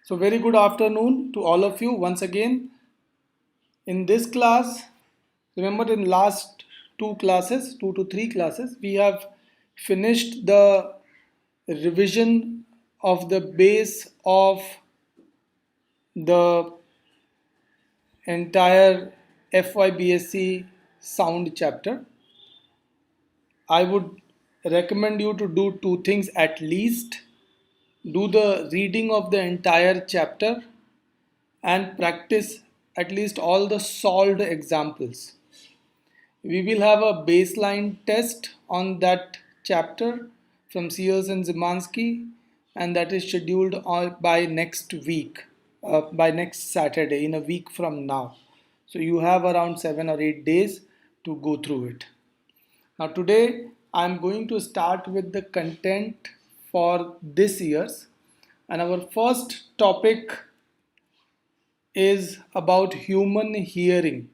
So very good afternoon to all of you once again. In this class, remember in last two to three classes, we have finished the revision of the base of the entire FYBSc sound chapter. I would recommend you to do two things at least. Do the reading of the entire chapter and practice at least all the solved examples. We will have a baseline test on that chapter from Sears and Zimansky, and that is scheduled by next week, by next Saturday, in a week from now. So you have around 7 or 8 days to go through it. Now, today I'm going to start with the content for this year's, and our first topic is about human hearing.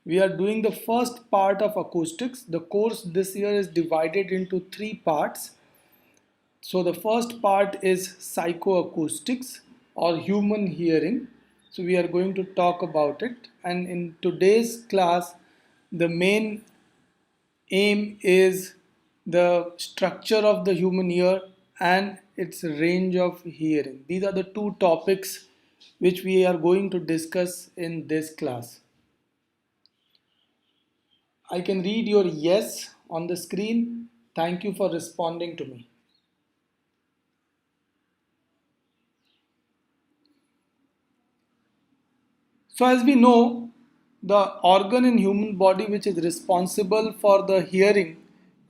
We are doing the first part of acoustics. The course this year is divided into three parts. So the first part is psychoacoustics or human hearing. So we are going to talk about it. And in today's class, the main aim is the structure of the human ear and its range of hearing. These are the two topics which we are going to discuss in this class. I can read your yes on the screen. Thank you for responding to me. So as we know, the organ in human body which is responsible for the hearing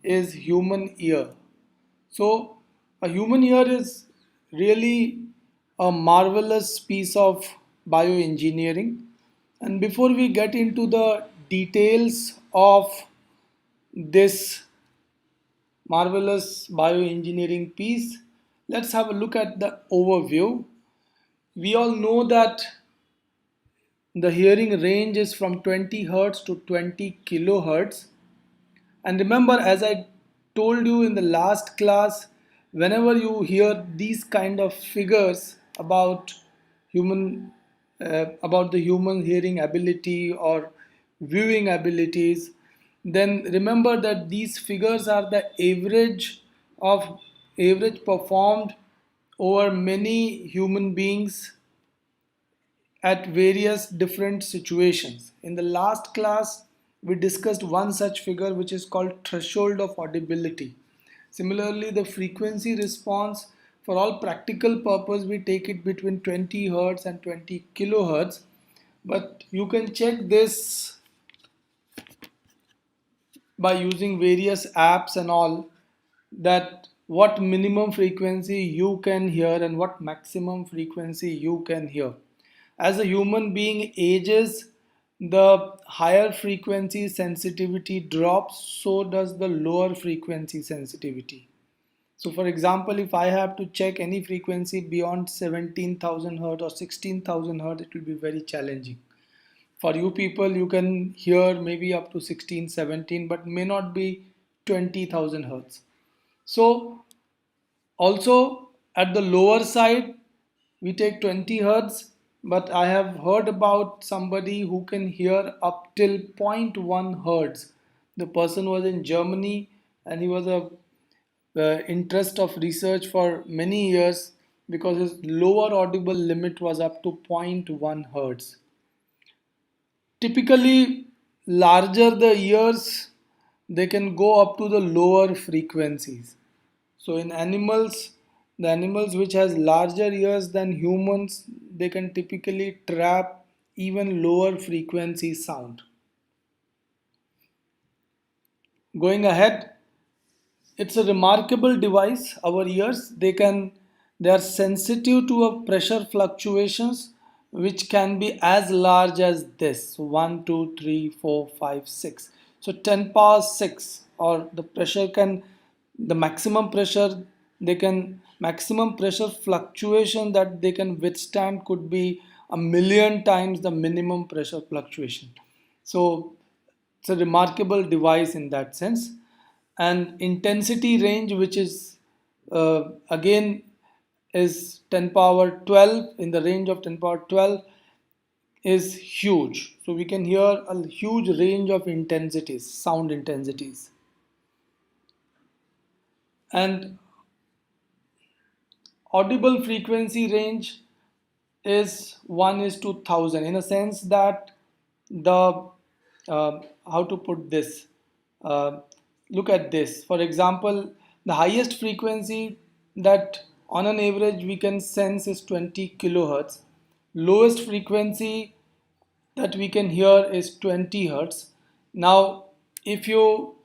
is human ear. So a human ear is really a marvelous piece of bioengineering. And before we get into the details of this marvelous bioengineering piece, let's have a look at the overview. We all know that the hearing range is from 20 hertz to 20 kilohertz. And remember, as I told you in the last class, whenever you hear these kind of figures about human about the human hearing ability or viewing abilities, then remember that these figures are the average performed over many human beings at various different situations. In the last class, we discussed one such figure which is called threshold of audibility. Similarly, the frequency response, for all practical purpose, we take it between 20 hertz and 20 kilohertz. But you can check this by using various apps and all, that what minimum frequency you can hear and what maximum frequency you can hear. As a human being ages, the higher frequency sensitivity drops, so does the lower frequency sensitivity. So for example, if I have to check any frequency beyond 17,000 hertz or 16,000 hertz, it will be very challenging. For you people, you can hear maybe up to 16, 17, but may not be 20,000 hertz. So also at the lower side, we take 20 hertz, but I have heard about somebody who can hear up till zero point 0.1 hertz. The person was in Germany and he was a interest of research for many years because his lower audible limit was up to zero point 0.1 hertz. Typically, larger the ears, they can go up to the lower frequencies. So in animals, the animals which has larger ears than humans, they can typically trap even lower frequency sound. Going ahead, it's a remarkable device. Our ears, they are sensitive to a pressure fluctuations which can be as large as this. So 1, 2, 3, 4, 5, 6. So 10 power 6, or the pressure can, the maximum pressure they can, maximum pressure fluctuation that they can withstand could be a million times the minimum pressure fluctuation. So it's a remarkable device in that sense. And intensity range, which is again is 10 power 12, in the range of 10 power 12 is huge. So we can hear a huge range of intensities, sound intensities. And audible frequency range is 1 is to 1000, in a sense that the how to put this, uh, look at this. For example, the highest frequency that on an average we can sense is 20 kilohertz. Lowest frequency that we can hear is 20 hertz. Now, if you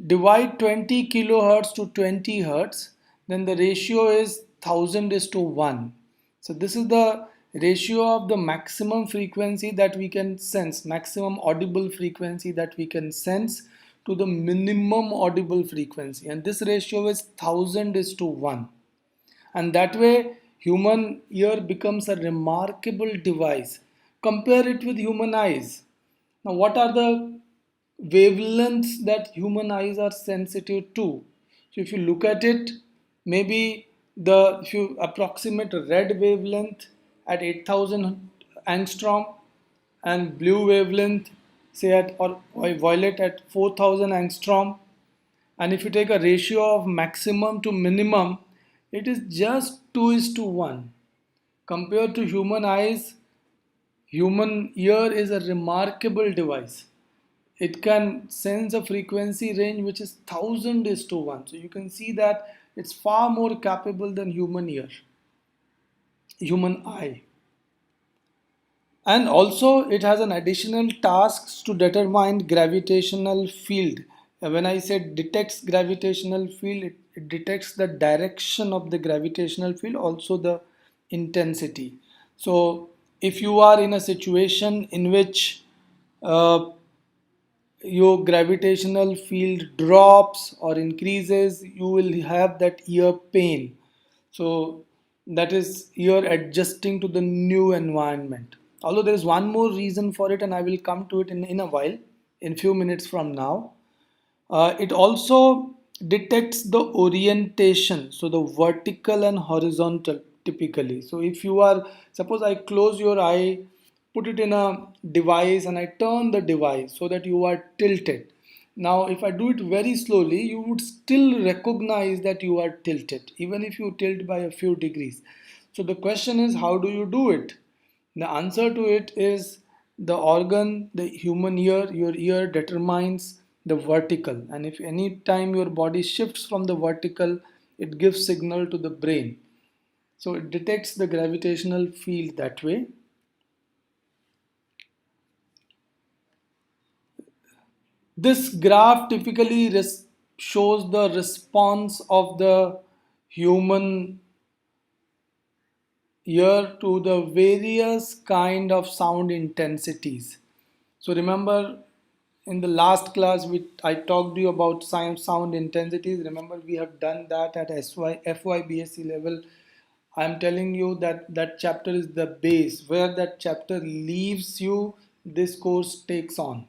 divide 20 kilohertz to 20 hertz, then the ratio is 1000 is to 1. So this is the ratio of the maximum frequency that we can sense, maximum audible frequency that we can sense to the minimum audible frequency. And this ratio is 1000 is to 1. And that way human ear becomes a remarkable device. Compare it with human eyes. Now what are the wavelengths that human eyes are sensitive to? So if you look at it, maybe the if you approximate red wavelength at 8000 angstrom and blue wavelength say at, or violet at 4000 angstrom, and if you take a ratio of maximum to minimum, it is just 2 is to 1. Compared to human eyes, human ear is a remarkable device. It can sense a frequency range which is 1000 is to 1. So you can see that it's far more capable than human ear, human eye. And also it has an additional tasks to determine gravitational field. When I said detects gravitational field, it detects the direction of the gravitational field, also the intensity. So if you are in a situation in which uh, your gravitational field drops or increases, you will have that ear pain. So that is ear adjusting to the new environment. Although there is one more reason for it, and I will come to it in a while, in few minutes from now. It also detects the orientation, so the vertical and horizontal typically. So if you are, suppose I close your eye, put it in a device and I turn the device so that you are tilted. Now if I do it very slowly, you would still recognize that you are tilted, even if you tilt by a few degrees. So the question is, how do you do it? The answer to it is the organ, the human ear, your ear determines the vertical. And if any time your body shifts from the vertical, it gives signal to the brain. So it detects the gravitational field that way. This graph typically shows the response of the human ear to the various kind of sound intensities. So remember in the last class I talked to you about sound intensities. Remember we have done that at FY BSc level. I am telling you that that chapter is the base. Where that chapter leaves you, this course takes on.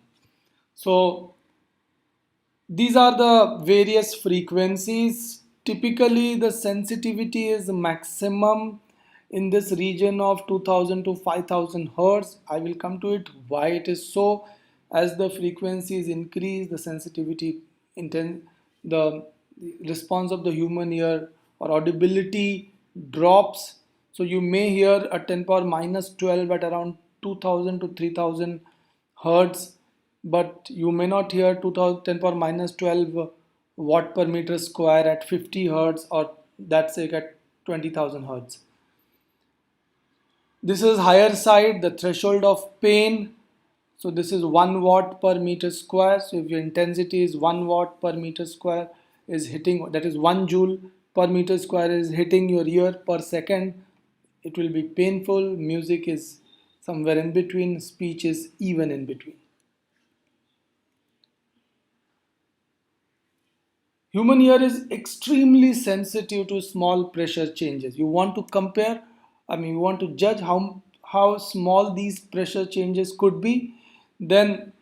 So these are the various frequencies. Typically, the sensitivity is maximum in this region of 2000 to 5000 hertz. I will come to it why it is so. As the frequencies increase, the sensitivity, the response of the human ear or audibility drops. So you may hear a 10 power minus 12 at around 2000 to 3000 hertz, but you may not hear 2000 10 power minus 12 watt per meter square at 50 hertz, or that's like at 20,000 hertz. This is higher side, the threshold of pain. So this is 1 watt per meter square. So if your intensity is 1 watt per meter square is hitting, that is 1 joule per meter square is hitting your ear per second, it will be painful. Music is somewhere in between, speech is even in between. Human ear is extremely sensitive to small pressure changes. You want to compare, you want to judge how small these pressure changes could be, then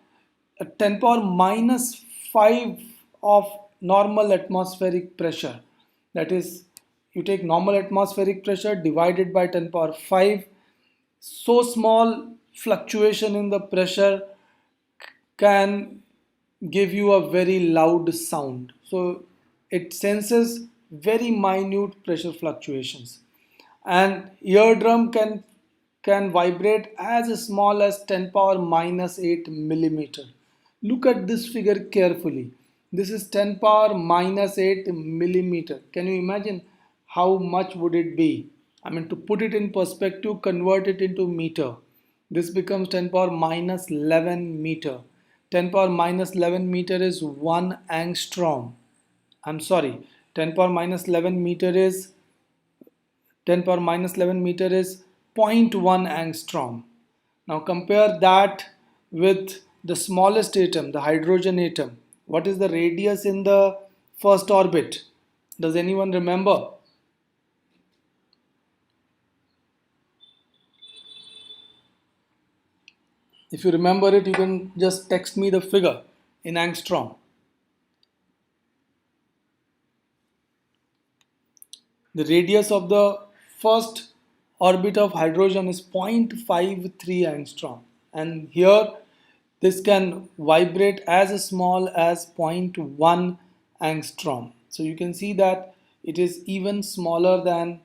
a 10 power minus 5 of normal atmospheric pressure, that is You take normal atmospheric pressure divided by 10 power 5. So small fluctuation in the pressure can give you a very loud sound. So it senses very minute pressure fluctuations. And eardrum can vibrate as small as 10 power minus 8 millimeter. Look at this figure carefully. This is 10 power minus 8 millimeter. Can you imagine how much would it be? I mean, to put it in perspective, convert it into meter. This becomes 10 power minus 11 meter. 10 power minus 11 meter is 1 angstrom. I'm sorry, 10 power minus 11 meter is 10 power minus 11 meter is zero point 0.1 angstrom. Now compare that with the smallest atom, the hydrogen atom. What is the radius in the first orbit? Does anyone remember? If you remember it, you can just text me the figure in angstrom. The radius of the first orbit of hydrogen is 0.53 angstrom. And here this can vibrate as small as zero point 0.1 angstrom. So you can see that it is even smaller than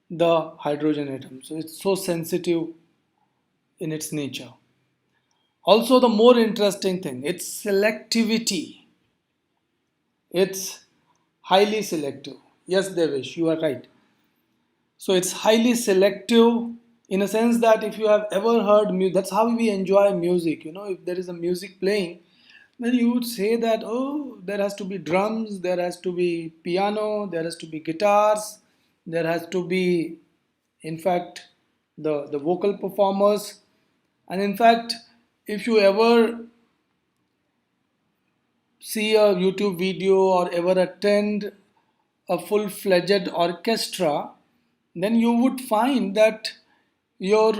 the hydrogen atom. So it's so sensitive in its nature. Also, the more interesting thing, its selectivity. It's highly selective. Yes, Devesh, you are right. So it's highly selective in a sense that if you have ever heard music, that's how we enjoy music. You know, if there is a music playing, then you would say that, oh, there has to be drums, there has to be piano, there has to be guitars, there has to be, in fact, the vocal performers. And in fact, if you ever see a YouTube video or ever attend a full-fledged orchestra, then you would find that your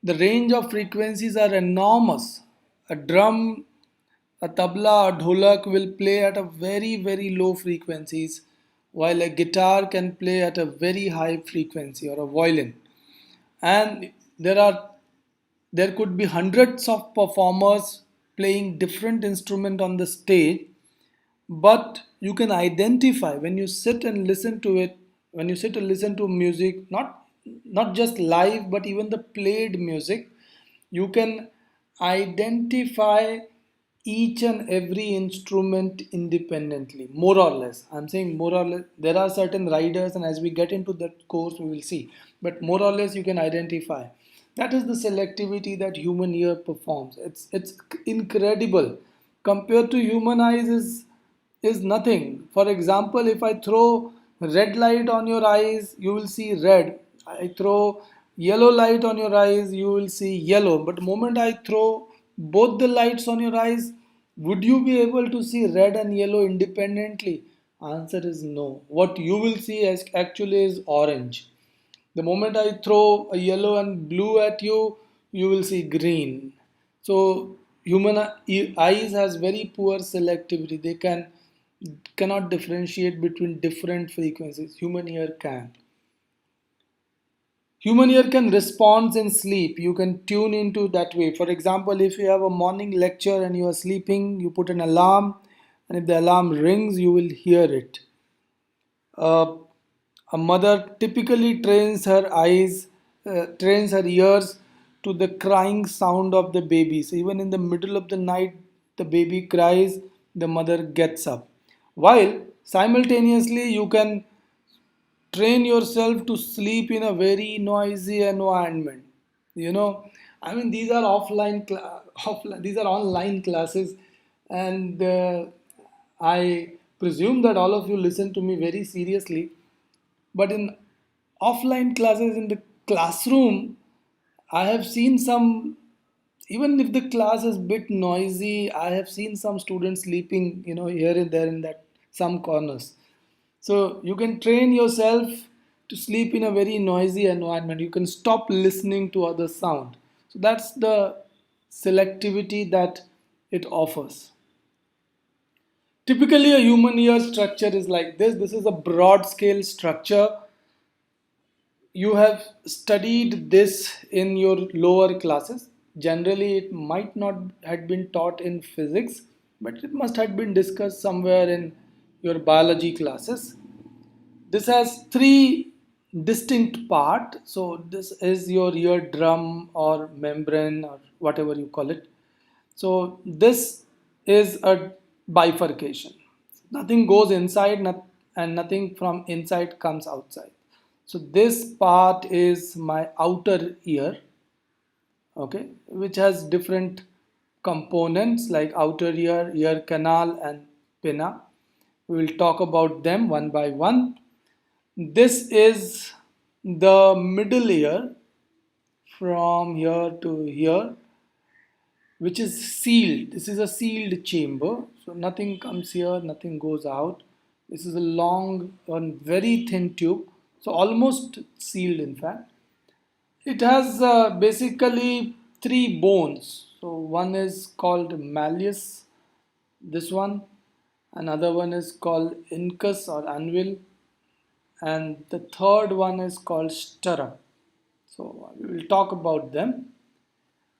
the range of frequencies are enormous. A drum, a tabla, a dholak will play at a very low frequencies, while a guitar can play at a very high frequency, or a violin. And there could be hundreds of performers playing different instrument on the stage, but you can identify when you sit and listen to it, when you sit and listen to music, not just live but even the played music, you can identify each and every instrument independently, more or less. I'm saying more or less. There are certain riders, and as we get into that course we will see, but more or less you can identify. That is the selectivity that human ear performs. It's incredible. Compared to human eyes is nothing. For example, if I throw red light on your eyes, you will see red. I throw yellow light on your eyes, you will see yellow. But the moment I throw both the lights on your eyes, would you be able to see red and yellow independently? Answer is no. What you will see actually is orange. The moment I throw a yellow and blue at you, you will see green. So human eyes has very poor selectivity. They cannot differentiate between different frequencies. Human ear can. Human ear can respond in sleep. You can tune into that way. For example, if you have a morning lecture and you are sleeping, you put an alarm, and if the alarm rings, you will hear it. Uh, a mother typically trains her ears to the crying sound of the baby. So even in the middle of the night, the baby cries, the mother gets up. While simultaneously, you can train yourself to sleep in a very noisy environment. You know, I mean, these are these are online classes, and I presume that all of you listen to me very seriously. But in offline classes in the classroom, I have seen some, even if the class is bit noisy, I have seen some students sleeping, you know, here and there in that some corners. So you can train yourself to sleep in a very noisy environment. You can stop listening to other sound. So that's the selectivity that it offers. Typically, a human ear structure is like this. This is a broad scale structure. You have studied this in your lower classes. Generally, it might not have been taught in physics, but it must have been discussed somewhere in your biology classes. This has three distinct part. So this is your eardrum or membrane or whatever you call it. So this is a bifurcation. Nothing goes inside and nothing from inside comes outside. So this part is my outer ear, okay, which has different components like outer ear, ear canal, and pinna. We will talk about them one by one. This is the middle ear from here to here, which is sealed. This is a sealed chamber, so nothing comes here, nothing goes out. This is a long and very thin tube, so almost sealed in fact. It has basically three bones. So one is called malleus, this one, another one is called incus or anvil, and the third one is called stirrup. So we will talk about them.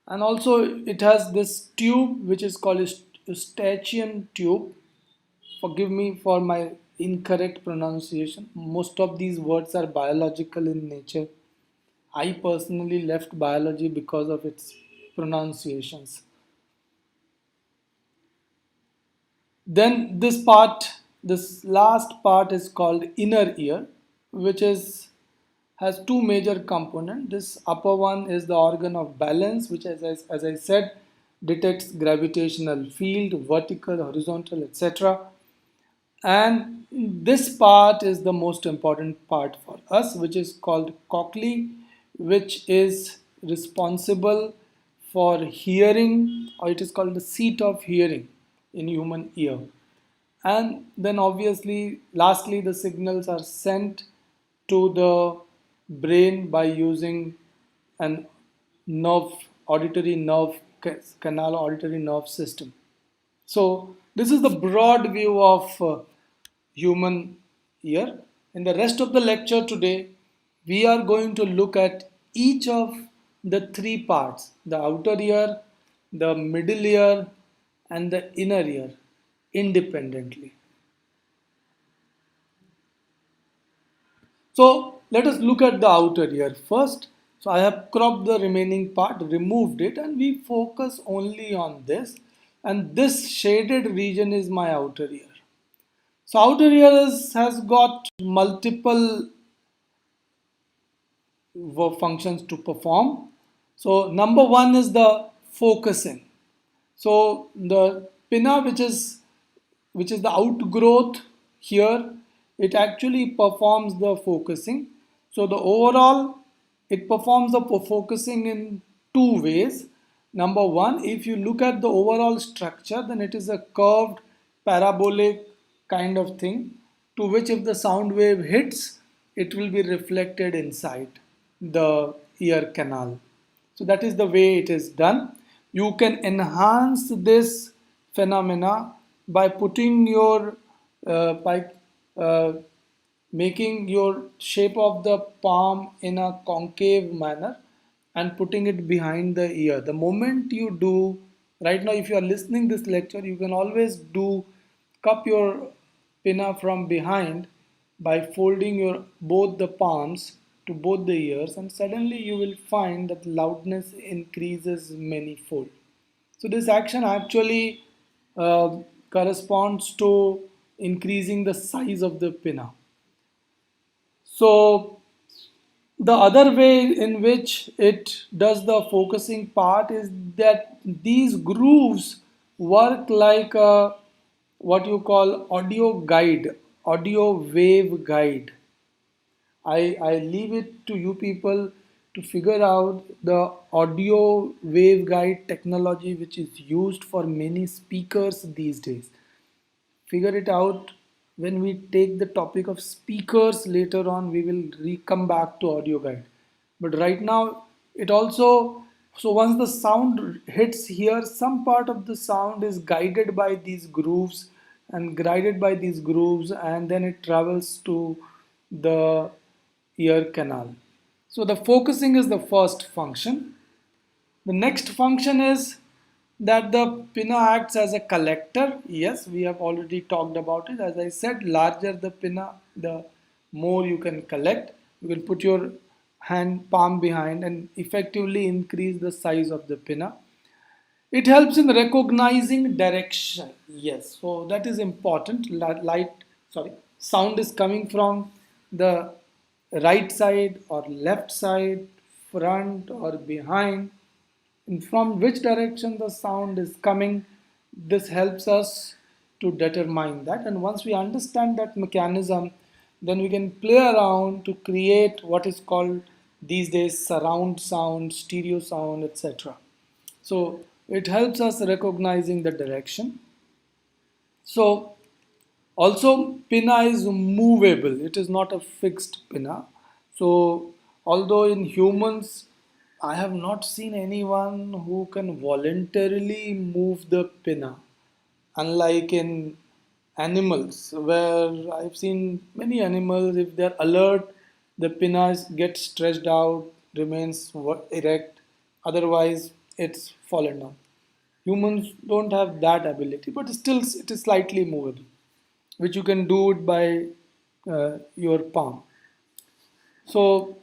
And also it has this tube which is called eustachian tube. Forgive me for my incorrect pronunciation. Most of these words are biological in nature. I personally left biology because of its pronunciations. Then this last part is called inner ear, which is has two major components. This upper one is the organ of balance, which as I said, detects gravitational field, vertical, horizontal, etc. And this part is the most important part for us, which is called cochlea, which is responsible for hearing, or it is called the seat of hearing in human ear. And then obviously, lastly, the signals are sent to the brain by using an nerve, auditory nerve canal, auditory nerve system. So this is the broad view of human ear. In the rest of the lecture today, we are going to look at each of the three parts, the outer ear, the middle ear, and the inner ear independently. So let us look at the outer ear first. So I have cropped the remaining part, removed it, and we focus only on this. And this shaded region is my outer ear. So outer ear has got multiple functions to perform. So number one is the focusing. So the pinna, which is the outgrowth here, it actually performs the focusing. So the overall, it performs the focusing in two ways. Number one, if you look at the overall structure, then it is a curved parabolic kind of thing, to which if the sound wave hits, it will be reflected inside the ear canal. So that is the way it is done. You can enhance this phenomena by putting your by making your shape of the palm in a concave manner and putting it behind the ear. The moment you do, right now if you are listening this lecture, you can always do cup your pinna from behind by folding your both the palms to both the ears, and suddenly you will find that loudness increases many-fold. So this action actually corresponds to increasing the size of the pinna. So the other way in which it does the focusing part is that these grooves work like a what you call audio guide, audio wave guide. I leave it to you people to figure out the audio waveguide technology which is used for many speakers these days. Figure it out when we take the topic of speakers later on. We will come back to audio guide. But right now, it also, so once the sound hits here, some part of the sound is guided by these grooves and guided by these grooves, and then it travels to the ear canal. So the focusing is the first function. The next function is that the pinna acts as a collector. Yes, we have already talked about it. As I said, larger the pinna, the more you can collect. You will put your hand palm behind and effectively increase the size of the pinna. It helps in recognizing direction. Yes, so that is important. Sound is coming from the right side or left side, front or behind, and from which direction the sound is coming. This helps us to determine that. And once we understand that mechanism, then we can play around to create what is called these days surround sound, stereo sound, etc. So it helps us recognizing the direction. So also pinna is movable. It is not a fixed pinna. So although in humans, I have not seen anyone who can voluntarily move the pinna. Unlike in animals, where I've seen many animals, if they're alert, the pinna gets stretched out, remains erect, otherwise it's fallen down. Humans don't have that ability, but still it is slightly movable, which you can do it by your palm. So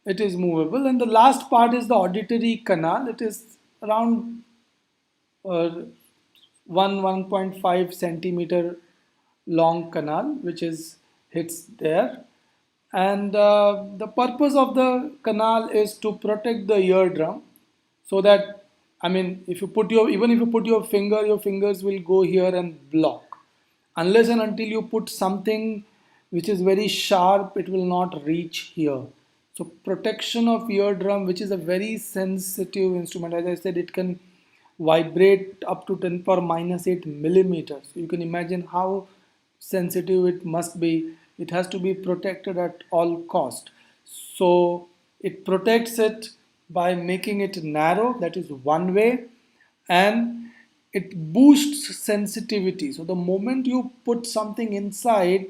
it is movable. And the last part is the auditory canal. It is around 1.5 centimeter long canal which is hits there, and the purpose of the canal is to protect the eardrum, so that, I mean, if you put your even if you put your fingers will go here and block. Unless and until you put something which is very sharp, it will not reach here. So protection of eardrum, which is a very sensitive instrument, as I said, it can vibrate up to 10 power minus 8 millimeters. So you can imagine how sensitive it must be. It has to be protected at all cost. So it protects it by making it narrow, that is one way, and it boosts sensitivity. So the moment you put something inside,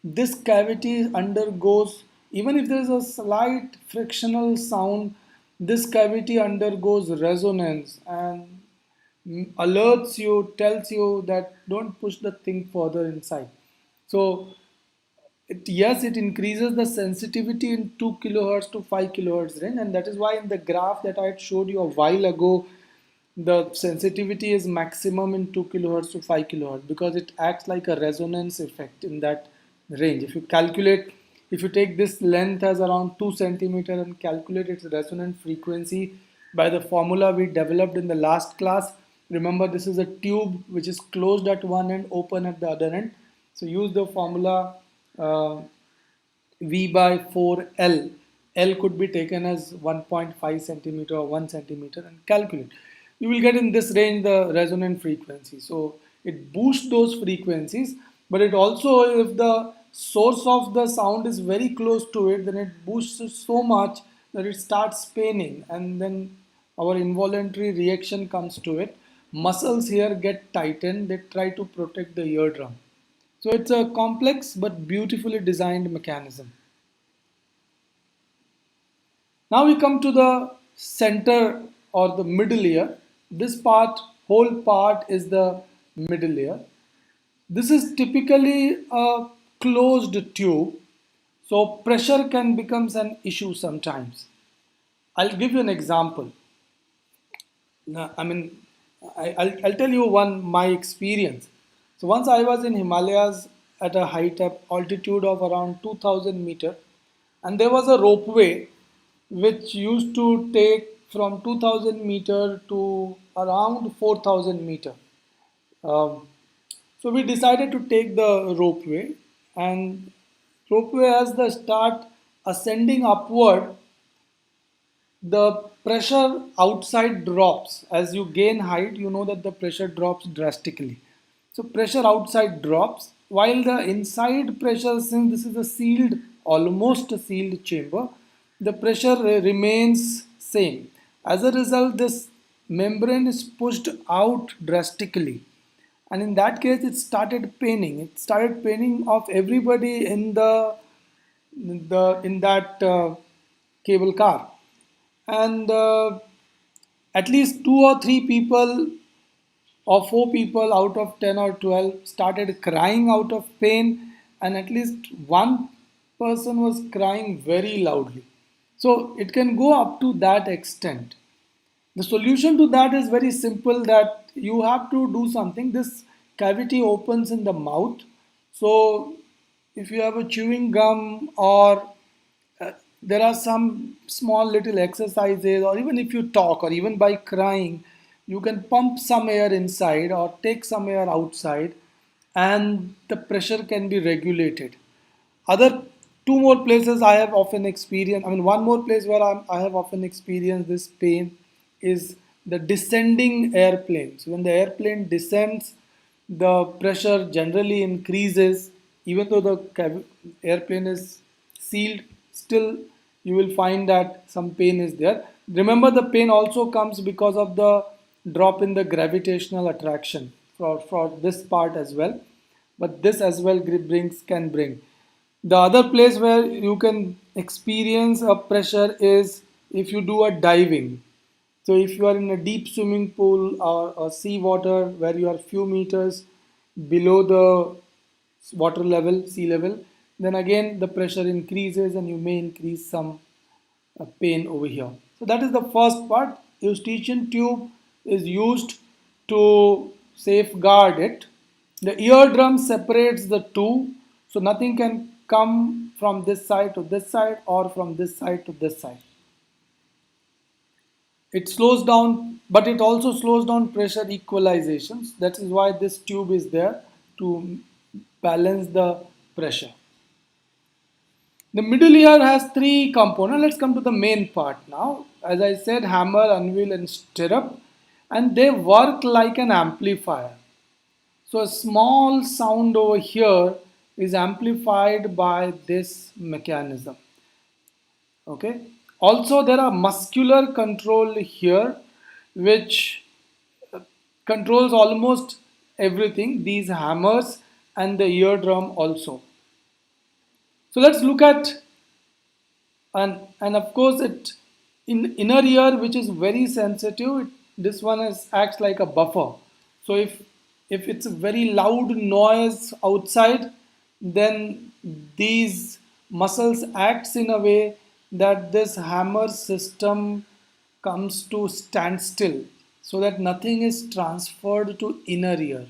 this cavity undergoes, even if there is a slight frictional sound, this cavity undergoes resonance and alerts you, tells you that don't push the thing further inside. So yes, it increases the sensitivity in 2 kilohertz to 5 kilohertz range, and that is why in the graph that I had showed you a while ago, the sensitivity is maximum in 2 kilohertz to 5 kilohertz, because it acts like a resonance effect in that range. If you calculate, if you take this length as around 2 centimeter and calculate its resonant frequency by the formula we developed in the last class, remember this is a tube which is closed at one end, open at the other end. So use the formula uh, V by 4L. L could be taken as 1.5 centimeter or 1 centimeter and calculate. You will get in this range the resonant frequency. So it boosts those frequencies, but it also, if the source of the sound is very close to it, then it boosts it so much that it starts paining, and then our involuntary reaction comes to it. Muscles here get tightened, they try to protect the eardrum. So it's a complex but beautifully designed mechanism. Now we come to the center or the middle ear. This part, whole part is the middle ear. This is typically a closed tube, so pressure can become an issue sometimes. I'll give you an example. Now, I mean, I'll tell you my experience. So once I was in Himalayas at a height of altitude of around 2000 meter, and there was a ropeway which used to take from 2000 meter to around 4000 meter. Um, so we decided to take the ropeway, and ropeway as the start ascending upward, the pressure outside drops. As you gain height, you know that the pressure drops drastically. So pressure outside drops, while the inside pressure, since this is a sealed, almost a sealed chamber, the pressure remains same. As a result, this membrane is pushed out drastically, and in that case it started paining. It started paining of everybody in that cable car, and at least two or three people or four people out of 10 or 12 started crying out of pain, and at least one person was crying very loudly. So it can go up to that extent. The solution to that is very simple, that you have to do something. This cavity opens in the mouth. So if you have a chewing gum, or there are some small little exercises, or even if you talk, or even by crying, you can pump some air inside or take some air outside, and the pressure can be regulated. Other two more places I have often experienced, I mean, one more place where I have often experienced this pain is the descending airplanes. When the airplane descends, the pressure generally increases, even though the airplane is sealed, still you will find that some pain is there. Remember, the pain also comes because of the drop in the gravitational attraction for this part as well, but this as well can bring. The other place where you can experience a pressure is if you do a diving. So if you are in a deep swimming pool or sea water where you are few meters below the water level, sea level, then again the pressure increases and you may increase some pain over here. So that is the first part. Eustachian tube is used to safeguard it. The eardrum separates the two, so nothing can come from this side to this side or from this side to this side. It slows down, but it also slows down pressure equalizations. That is why this tube is there, to balance the pressure. The middle ear has three components. Let's come to the main part now. As I said, hammer, anvil, and stirrup, and they work like an amplifier. So a small sound over here is amplified by this mechanism. Okay. Also, there are muscular control here, which controls almost everything. These hammers and the eardrum also. So let's look at, and of course it in inner ear, which is very sensitive, this one acts like a buffer. So if it's a very loud noise outside, then these muscles acts in a way that this hammer system comes to standstill, so that nothing is transferred to inner ear.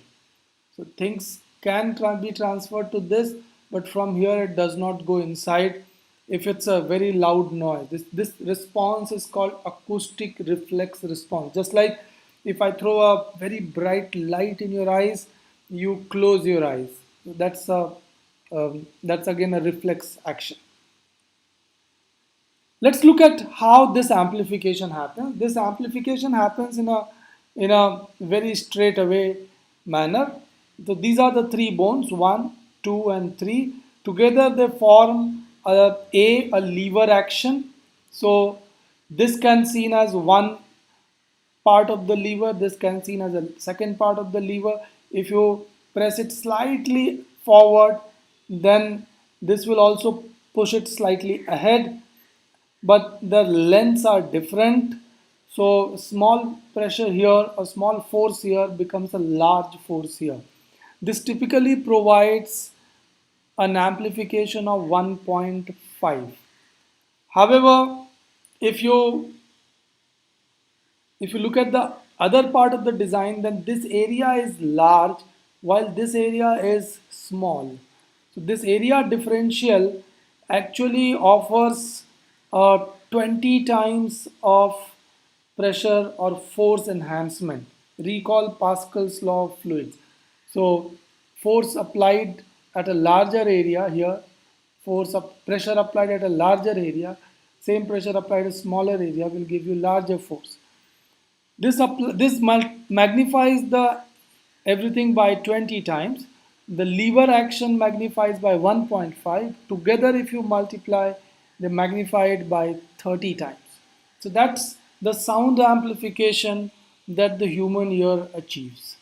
So things can be transferred to this, but from here it does not go inside if it's a very loud noise. This response is called acoustic reflex response. Just like if I throw a very bright light in your eyes, you close your eyes. That's again a reflex action. Let's look at how this amplification happens. This amplification happens in a very straight away manner. So these are the three bones, 1, 2, and 3. Together they form a lever action. So this can seen as one part of the lever, this can seen as a second part of the lever. If you press it slightly forward, then this will also push it slightly ahead, but the lengths are different. So small pressure here, a small force here becomes a large force here. This typically provides an amplification of 1.5. However, if you if you look at the other part of the design, then this area is large while this area is small. So this area differential actually offers 20 times of pressure or force enhancement. Recall Pascal's law of fluids. So force applied at a larger area here, pressure applied at a larger area, same pressure applied at a smaller area will give you larger force. This magnifies the everything by 20 times. The lever action magnifies by 1.5. Together, if you multiply, they magnify it by 30 times. So that's the sound amplification that the human ear achieves.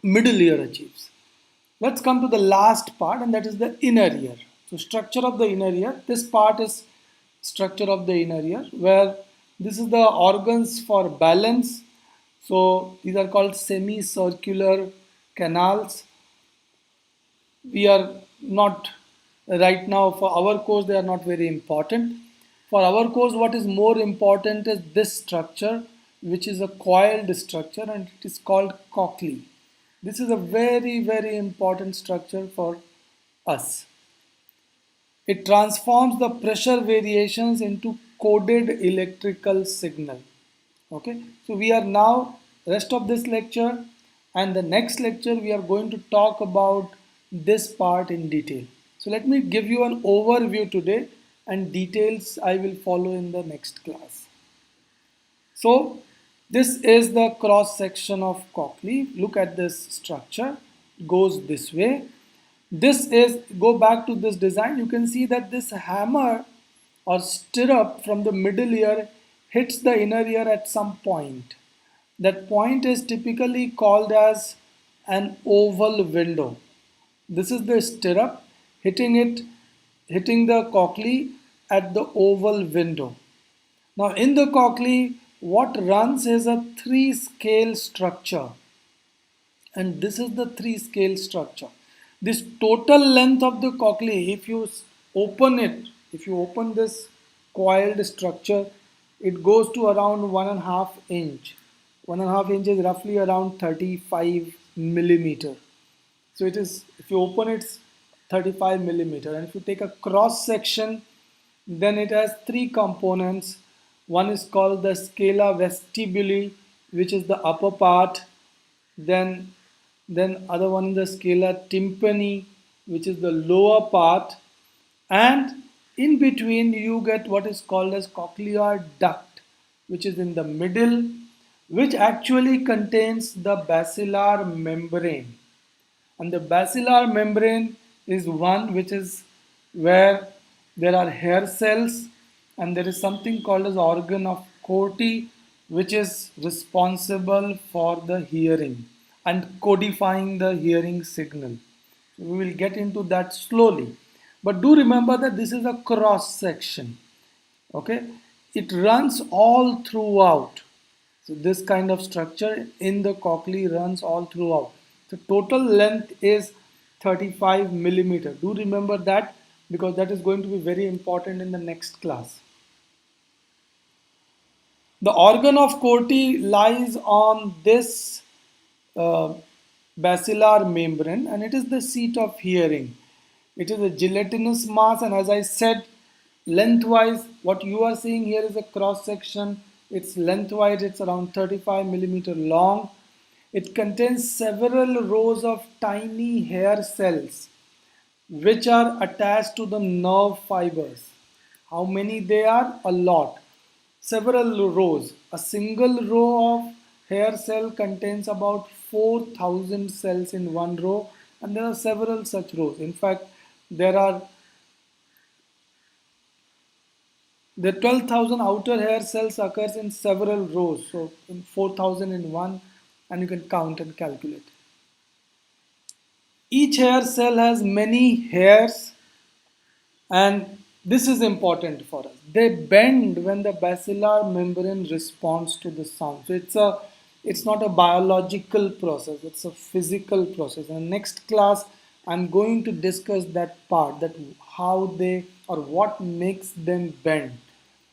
middle ear achieves. Let's come to the last part, and that is the inner ear. So structure of the inner ear. This part is structure of the inner ear, where this is the organs for balance. So these are called semicircular canals. We are not right now, for our course they are not very important. For our course, what is more important is this structure, which is a coiled structure, and it is called cochlea. This is a very important structure for us. It transforms the pressure variations into coded electrical signal. Okay, so we are now rest of this lecture and the next lecture we are going to talk about this part in detail. So let me give you an overview today, and details I will follow in the next class. So this is the cross section of cochlea. Look at this structure. It goes this way. This is, go back to this design. You can see that this hammer or stirrup from the middle ear hits the inner ear at some point. That point is typically called as an oval window. This is the stirrup hitting the cochlea at the oval window. Now in the cochlea, what runs is a three scale structure, and this is the three scale structure. This total length of the cochlea, if you open it, if you open this coiled structure, it goes to around 1.5 inch. 1.5 inch is roughly around 35 millimeter. So it is, if you open it, it's 35 millimeter, and if you take a cross section, then it has three components. One is called the scala vestibuli, which is the upper part. Then other one is the scala tympani, which is the lower part, and in between you get what is called as cochlear duct, which is in the middle, which actually contains the basilar membrane. And the basilar membrane is one which is where there are hair cells, and there is something called as organ of Corti, which is responsible for the hearing and codifying the hearing signal. We will get into that slowly, but do remember that this is a cross section. Okay, it runs all throughout. So this kind of structure in the cochlea runs all throughout. The total length is 35 millimeter. Do remember that, because that is going to be very important in the next class. The organ of Corti lies on this uh, basilar membrane, and it is the seat of hearing. It is a gelatinous mass, and as I said, lengthwise, what you are seeing here is a cross section. It's lengthwise, it's around 35 millimeter long. It contains several rows of tiny hair cells which are attached to the nerve fibers. How many they are? A lot. Several rows. A single row of hair cell contains about 4,000 cells in one row, and there are several such rows. In fact, there are the 12,000 outer hair cells occurs in several rows. So in 4,000 in one, and you can count and calculate. Each hair cell has many hairs, and this is important for us. They bend when the basilar membrane responds to the sound. So it's not a biological process, it's a physical process. In the next class, I'm going to discuss that part, that how they, or what makes them bend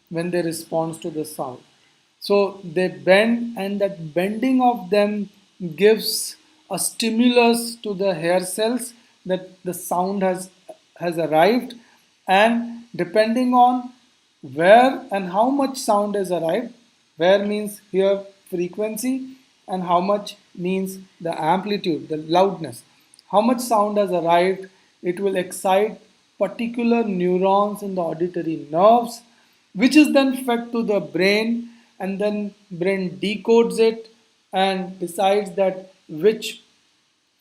when they respond to the sound. So they bend, and that bending of them gives a stimulus to the hair cells that the sound has arrived, and depending on where and how much sound has arrived, where means here frequency, and how much means the amplitude, the loudness. How much sound has arrived, it will excite particular neurons in the auditory nerves, which is then fed to the brain, and then brain decodes it and decides that which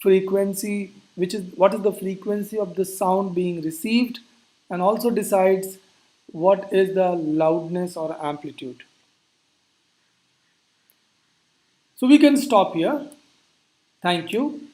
frequency, which is what is the frequency of the sound being received, and also decides what is the loudness or amplitude. So we can stop here. Thank you.